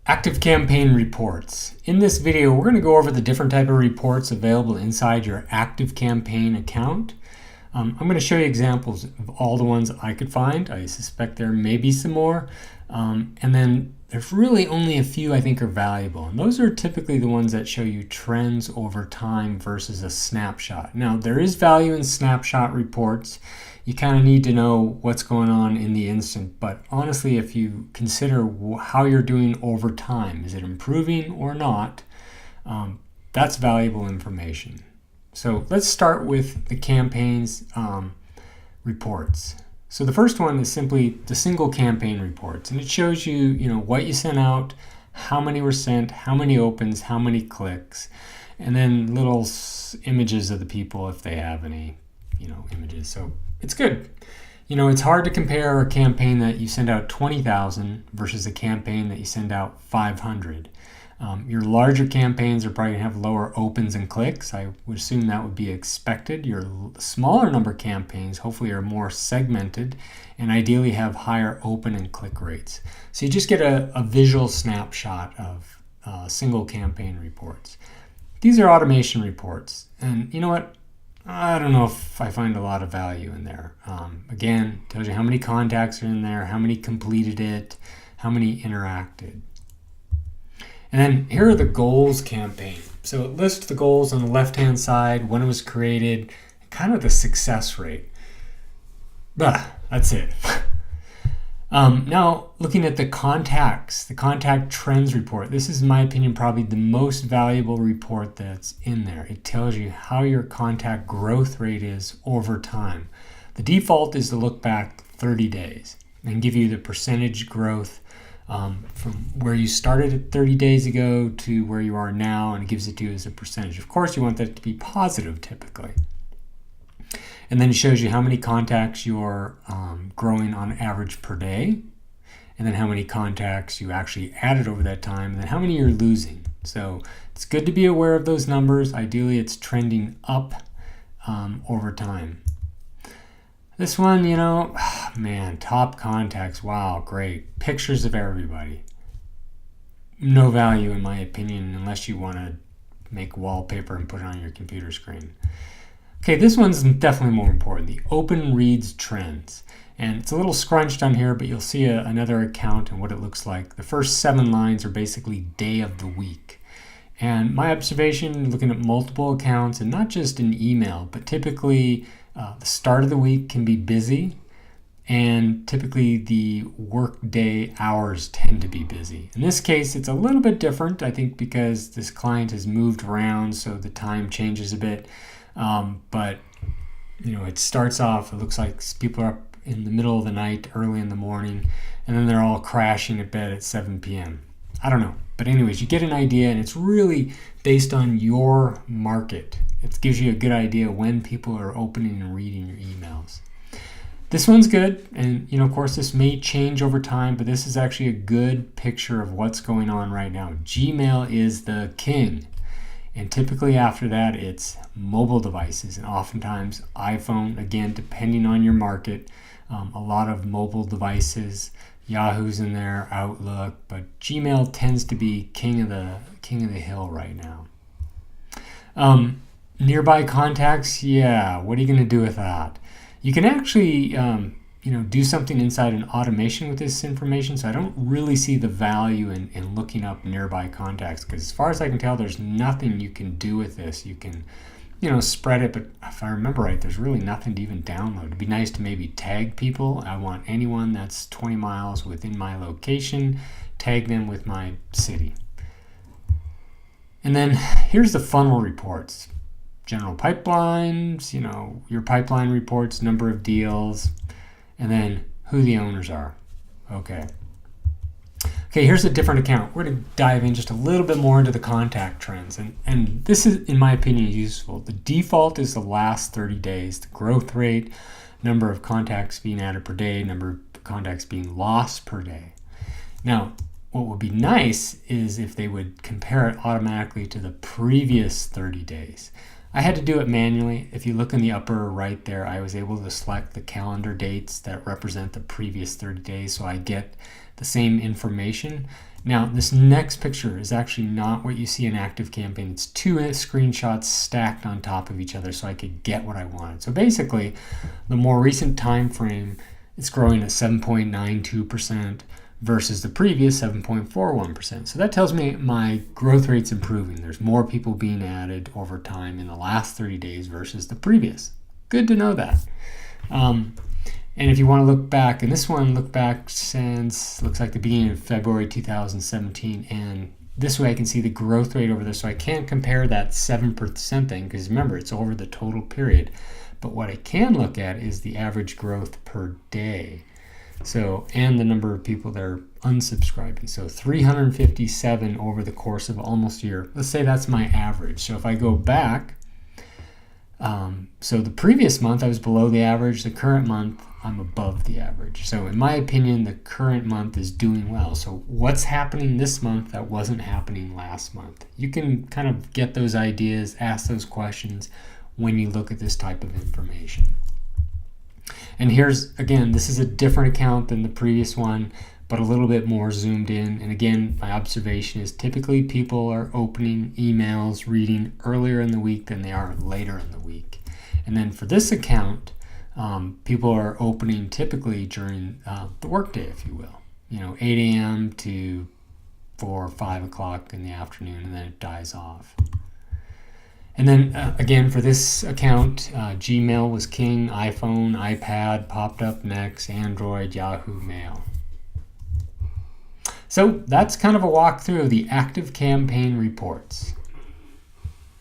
ActiveCampaign Reports. In this video, we're going to go over the different type of reports available inside your ActiveCampaign account. I'm going to show you examples of all the ones I could find. I suspect there may be some more. And then there's really only a few I think are valuable. And those are typically the ones that show you trends over time versus a snapshot. Now, there is value in snapshot reports. You kind of need to know what's going on in the instant. But honestly, if you consider how you're doing over time, is it improving or not, that's valuable information. So let's start with the campaign's reports. So the first one is simply the single campaign reports, and it shows you, what you sent out, how many were sent, how many opens, how many clicks, and then little images of the people if they have any, images. So it's good. It's hard to compare a campaign that you send out 20,000 versus a campaign that you send out 500. Your larger campaigns are probably going to have lower opens and clicks. I would assume that would be expected. Your smaller number campaigns hopefully are more segmented and ideally have higher open and click rates. So you just get a visual snapshot of single campaign reports. These are automation reports, and you know what? I don't know if I find a lot of value in there. Again, tells you how many contacts are in there, how many completed it, how many interacted. And then here are the goals campaign. So it lists the goals on the left-hand side, when it was created, kind of the success rate. That's it. Now, looking at the contacts, the contact trends report. This is, in my opinion, probably the most valuable report that's in there. It tells you how your contact growth rate is over time. The default is to look back 30 days and give you the percentage growth from where you started at 30 days ago to where you are now, and it gives it to you as a percentage. Of course, you want that to be positive typically. And then it shows you how many contacts you're growing on average per day, and then how many contacts you actually added over that time, and then how many you're losing. So it's good to be aware of those numbers. Ideally, it's trending up over time. This one, top contacts, wow, great. Pictures of everybody. No value in my opinion unless you want to make wallpaper and put it on your computer screen. Okay, this one's definitely more important, the open reads trends. And it's a little scrunched on here, but you'll see another account and what it looks like. The first 7 lines are basically day of the week. And my observation, looking at multiple accounts, and not just in email, but typically the start of the week can be busy, and typically the work day hours tend to be busy. In this case, it's a little bit different, I think, because this client has moved around, so the time changes a bit. But it starts off, it looks like people are up in the middle of the night, early in the morning, and then they're all crashing at bed at 7 p.m. I don't know. But anyways, you get an idea, and it's really based on your market. It gives you a good idea when people are opening and reading your emails. This one's good, and of course this may change over time, but this is actually a good picture of what's going on right now. Gmail is the king. And typically after that, it's mobile devices, and oftentimes iPhone, again, depending on your market, a lot of mobile devices, Yahoo's in there, Outlook, but Gmail tends to be king of the hill right now. Nearby contacts, yeah, what are you going to do with that? You can actually do something inside an automation with this information, so I don't really see the value in looking up nearby contacts, because as far as I can tell, there's nothing you can do with this. You can spread it, but if I remember right, there's really nothing to even download. It'd be nice to maybe tag people. I want anyone that's 20 miles within my location, tag them with my city. And then here's the funnel reports. General pipelines, your pipeline reports, number of deals, and then who the owners are. Okay, here's a different account. We're going to dive in just a little bit more into the contact trends. And this is, in my opinion, useful. The default is the last 30 days. The growth rate, number of contacts being added per day, number of contacts being lost per day. Now, what would be nice is if they would compare it automatically to the previous 30 days. I had to do it manually. If you look in the upper right there, I was able to select the calendar dates that represent the previous 30 days, so I get the same information. Now, this next picture is actually not what you see in ActiveCampaign. It's two screenshots stacked on top of each other so I could get what I wanted. So basically, the more recent time frame, it's growing at 7.92% versus the previous 7.41%. So that tells me my growth rate's improving. There's more people being added over time in the last 30 days versus the previous. Good to know that. And if you want to look back, and this one look back since, looks like the beginning of February 2017, and this way I can see the growth rate over there. So I can't compare that 7% thing, because remember, it's over the total period. But what I can look at is the average growth per day. So, and the number of people that are unsubscribing. So 357 over the course of almost a year. Let's say that's my average. So if I go back, so the previous month I was below the average, the current month I'm above the average. So in my opinion, the current month is doing well. So what's happening this month that wasn't happening last month? You can kind of get those ideas, ask those questions when you look at this type of information. And here's, again, this is a different account than the previous one, but a little bit more zoomed in. And again, my observation is typically people are opening emails, reading earlier in the week than they are later in the week. And then for this account, people are opening typically during the workday, if you will. 8 a.m. to 4 or 5 o'clock in the afternoon, and then it dies off. And then again, for this account, Gmail was king, iPhone, iPad popped up next, Android, Yahoo Mail. So that's kind of a walkthrough of the ActiveCampaign reports.